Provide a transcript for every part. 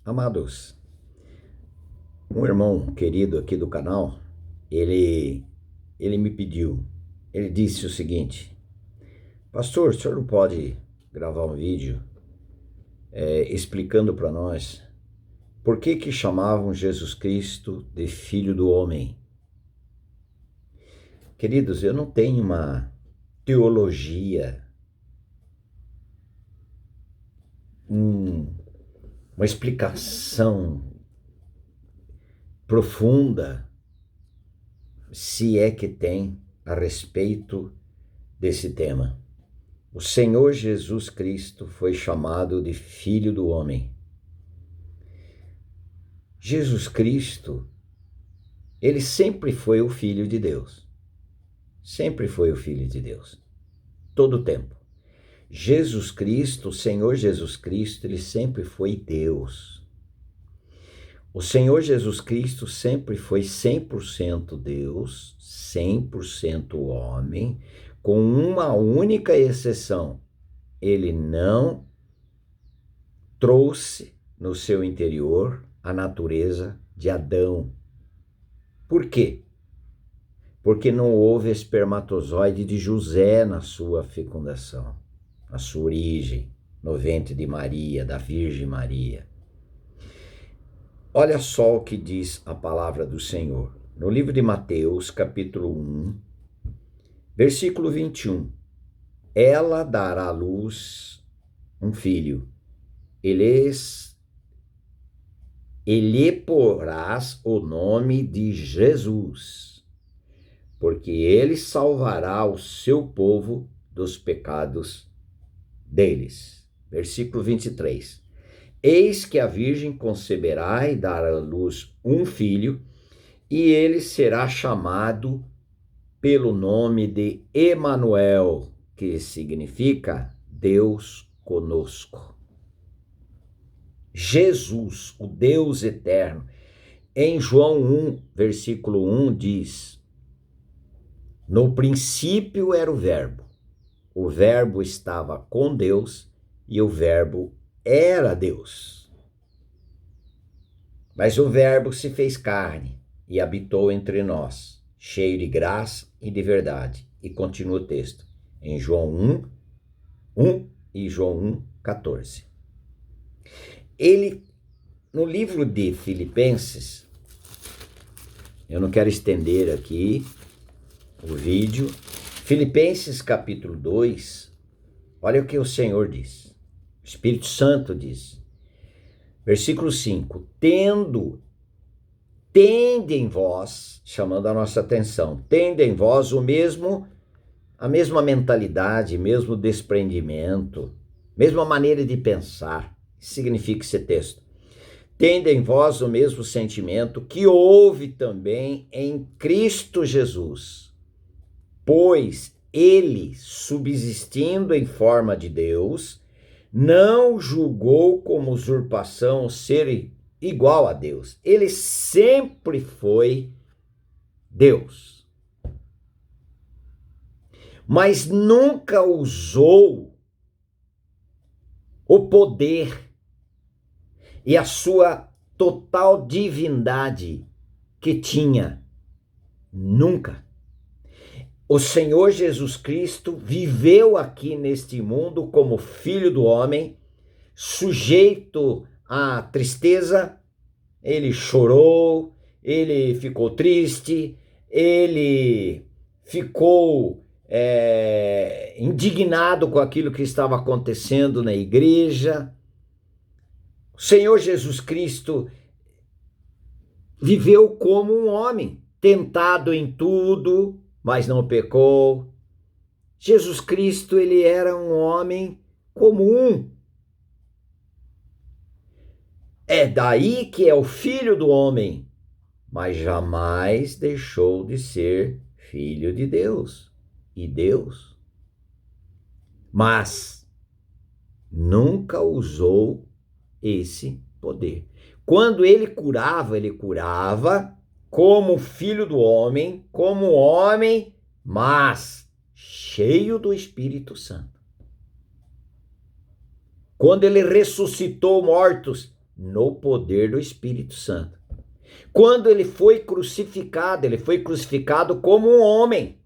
Amados, um irmão querido aqui do canal, ele me pediu, ele disse o seguinte: Pastor, o senhor não pode gravar um vídeo explicando para nós por que chamavam Jesus Cristo de Filho do Homem? Queridos, eu não tenho uma teologia, uma explicação profunda, se é que tem, a respeito desse tema. O Senhor Jesus Cristo foi chamado de Filho do Homem. Jesus Cristo, ele sempre foi o Filho de Deus. Sempre foi o Filho de Deus. Todo o tempo. Jesus Cristo, o Senhor Jesus Cristo, ele sempre foi Deus. O Senhor Jesus Cristo sempre foi 100% Deus, 100% homem, com uma única exceção: ele não trouxe no seu interior a natureza de Adão. Por quê? Porque não houve espermatozoide de José na sua fecundação, na sua origem, no ventre de Maria, da Virgem Maria. Olha só o que diz a palavra do Senhor. No livro de Mateus, capítulo 1, versículo 21. Ela dará à luz um filho. Ele porás o nome de Jesus, porque ele salvará o seu povo dos pecados deles. Versículo 23. Eis que a virgem conceberá e dará à luz um filho, e ele será chamado pelo nome de Emanuel, que significa Deus conosco. Jesus, o Deus eterno. Em João 1, versículo 1 diz: no princípio era o verbo estava com Deus e o verbo era Deus. Mas o verbo se fez carne e habitou entre nós, cheio de graça e de verdade. E continua o texto, em João 1 e João 1, 14. Ele, no livro de Filipenses, eu não quero estender aqui o vídeo, Filipenses capítulo 2, olha o que o Senhor diz, o Espírito Santo diz, versículo 5, tende em vós, chamando a nossa atenção, tende em vós a mesma mentalidade, mesmo desprendimento, mesma maneira de pensar. Significa esse texto. Tende em vós o mesmo sentimento que houve também em Cristo Jesus, pois ele, subsistindo em forma de Deus, não julgou como usurpação ser igual a Deus. Ele sempre foi Deus, mas nunca usou o poder e a sua total divindade que tinha. Nunca. O Senhor Jesus Cristo viveu aqui neste mundo como Filho do Homem, sujeito à tristeza. Ele chorou, ele ficou triste, ele ficou indignado com aquilo que estava acontecendo na igreja. O Senhor Jesus Cristo viveu como um homem, tentado em tudo, mas não pecou. Jesus Cristo, ele era um homem comum. É daí que é o Filho do Homem, mas jamais deixou de ser Filho de Deus e Deus. Mas nunca usou esse poder. Quando ele curava como Filho do Homem, como homem, mas cheio do Espírito Santo. Quando ele ressuscitou mortos, no poder do Espírito Santo. Quando ele foi crucificado como um homem.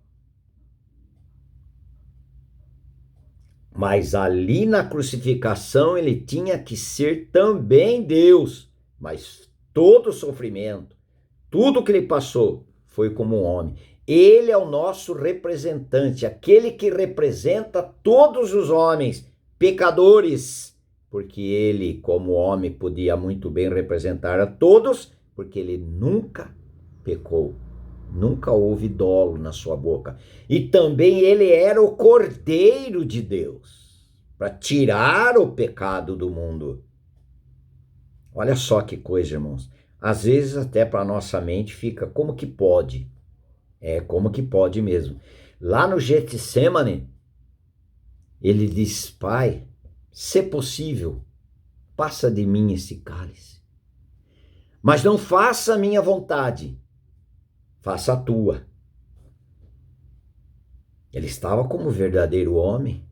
Mas ali na crucificação ele tinha que ser também Deus. Mas todo o sofrimento, tudo que ele passou, foi como um homem. Ele é o nosso representante, aquele que representa todos os homens, pecadores, porque ele, como homem, podia muito bem representar a todos, porque ele nunca pecou, nunca houve dolo na sua boca. E também ele era o Cordeiro de Deus, para tirar o pecado do mundo. Olha só que coisa, irmãos. Às vezes até para nossa mente fica como que pode. É como que pode mesmo. Lá no Getsemane, ele diz: Pai, se possível, passa de mim esse cálice. Mas não faça a minha vontade, faça a tua. Ele estava como verdadeiro homem,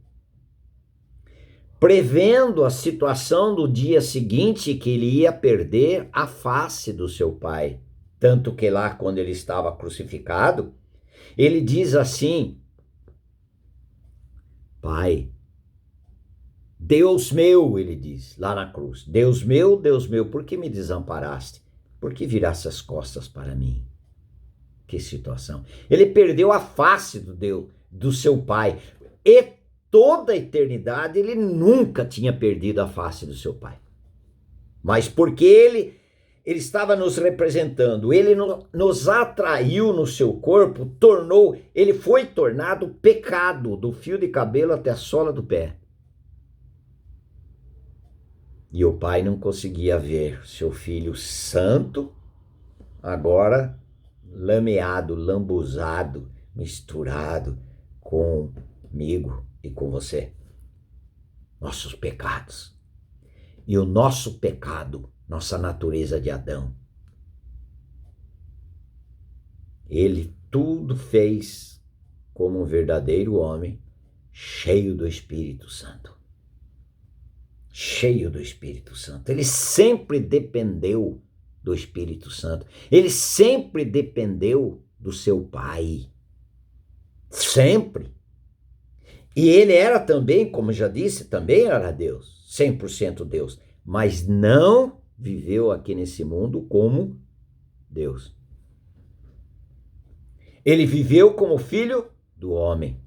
prevendo a situação do dia seguinte, que ele ia perder a face do seu pai. Tanto que lá, quando ele estava crucificado, ele diz assim: Pai, Deus meu, ele diz lá na cruz, Deus meu, por que me desamparaste? Por que viraste as costas para mim? Que situação. Ele perdeu a face do seu pai. E toda a eternidade ele nunca tinha perdido a face do seu pai. Mas porque ele estava nos representando, ele nos atraiu no seu corpo, ele foi tornado pecado, do fio de cabelo até a sola do pé. E o pai não conseguia ver seu filho santo, agora lameado, lambuzado, misturado comigo e com você. Nossos pecados. E o nosso pecado, nossa natureza de Adão. Ele tudo fez como um verdadeiro homem, cheio do Espírito Santo. Cheio do Espírito Santo. Ele sempre dependeu do Espírito Santo. Ele sempre dependeu do seu Pai. Sempre. E ele era também, como já disse, também era Deus. 100% Deus. Mas não viveu aqui nesse mundo como Deus. Ele viveu como filho do homem.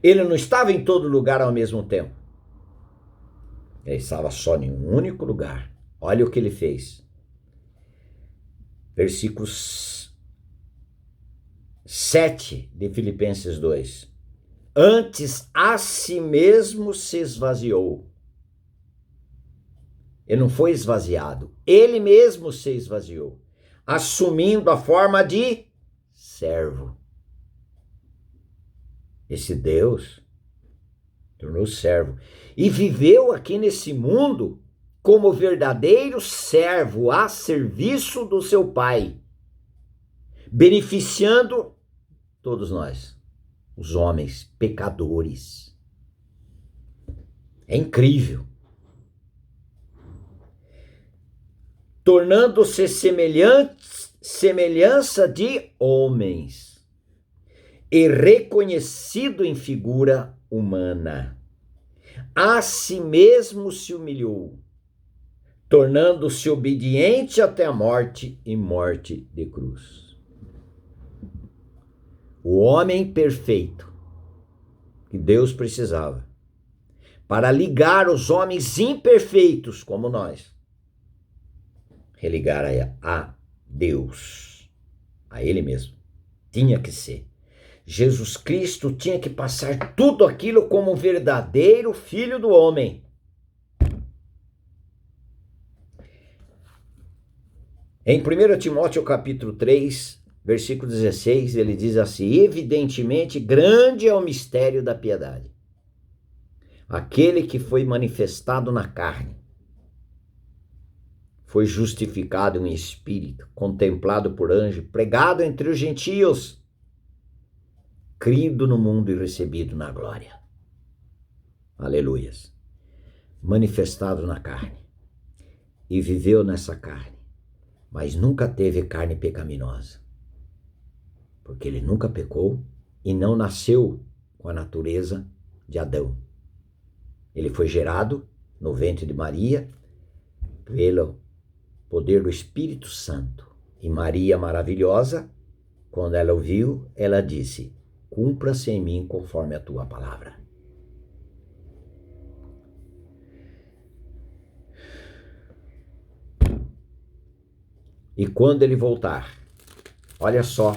Ele não estava em todo lugar ao mesmo tempo. Ele estava só em um único lugar. Olha o que ele fez. Versículos 7 de Filipenses 2. Antes a si mesmo se esvaziou. Ele não foi esvaziado. Ele mesmo se esvaziou, assumindo a forma de servo. Esse Deus tornou servo e viveu aqui nesse mundo como verdadeiro servo a serviço do seu Pai, beneficiando todos nós, os homens pecadores. É incrível. Tornando-se semelhança de homens e reconhecido em figura humana. A si mesmo se humilhou, tornando-se obediente até a morte e morte de cruz. O homem perfeito que Deus precisava para ligar os homens imperfeitos como nós, religar a Deus, a Ele mesmo. Tinha que ser. Jesus Cristo tinha que passar tudo aquilo como um verdadeiro filho do homem. Em 1 Timóteo capítulo 3, versículo 16, ele diz assim: evidentemente grande é o mistério da piedade. Aquele que foi manifestado na carne, foi justificado em espírito, contemplado por anjo, pregado entre os gentios, crido no mundo e recebido na glória. Aleluias. Manifestado na carne. e viveu nessa carne, mas nunca teve carne pecaminosa, porque ele nunca pecou e não nasceu com a natureza de Adão. Ele foi gerado no ventre de Maria pelo poder do Espírito Santo. E Maria maravilhosa, quando ela ouviu, ela disse: cumpra-se em mim conforme a tua palavra. E quando ele voltar, olha só,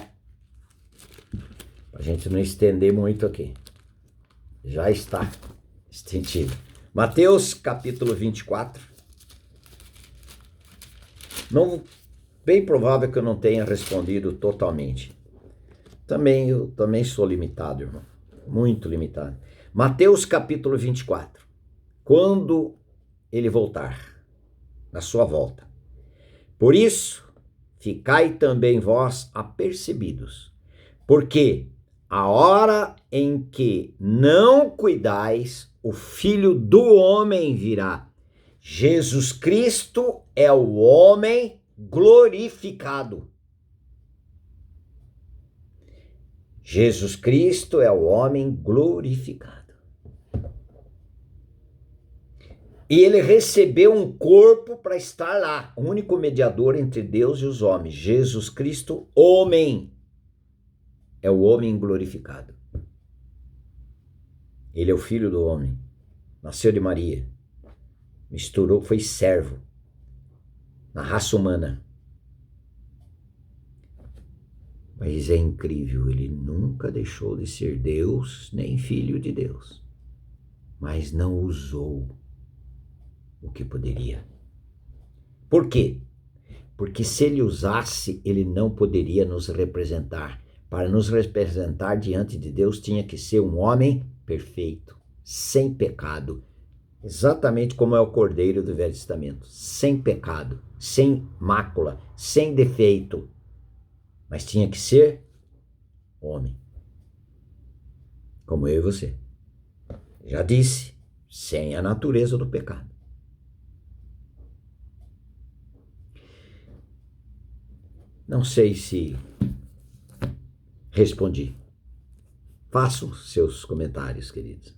para a gente não estender muito aqui, já está estendido. Mateus capítulo 24. Não, bem provável que eu não tenha respondido totalmente. Eu também sou limitado, irmão. Muito limitado. Mateus capítulo 24. Quando ele voltar, na sua volta. Por isso, ficai também vós apercebidos, porque a hora em que não cuidais, o Filho do Homem virá. Jesus Cristo é o homem glorificado. Jesus Cristo é o homem glorificado. E ele recebeu um corpo para estar lá, o único mediador entre Deus e os homens. Jesus Cristo, homem, é o homem glorificado. Ele é o filho do homem, nasceu de Maria, misturou, foi servo na raça humana. Mas é incrível, ele nunca deixou de ser Deus, nem filho de Deus, mas não usou o que poderia. Por quê? Porque se ele usasse, ele não poderia nos representar. Para nos representar diante de Deus, tinha que ser um homem perfeito, sem pecado, exatamente como é o Cordeiro do Velho Testamento, sem pecado, sem mácula, sem defeito, mas tinha que ser homem, como eu e você. Já disse, sem a natureza do pecado. Não sei se respondi. Façam seus comentários, queridos.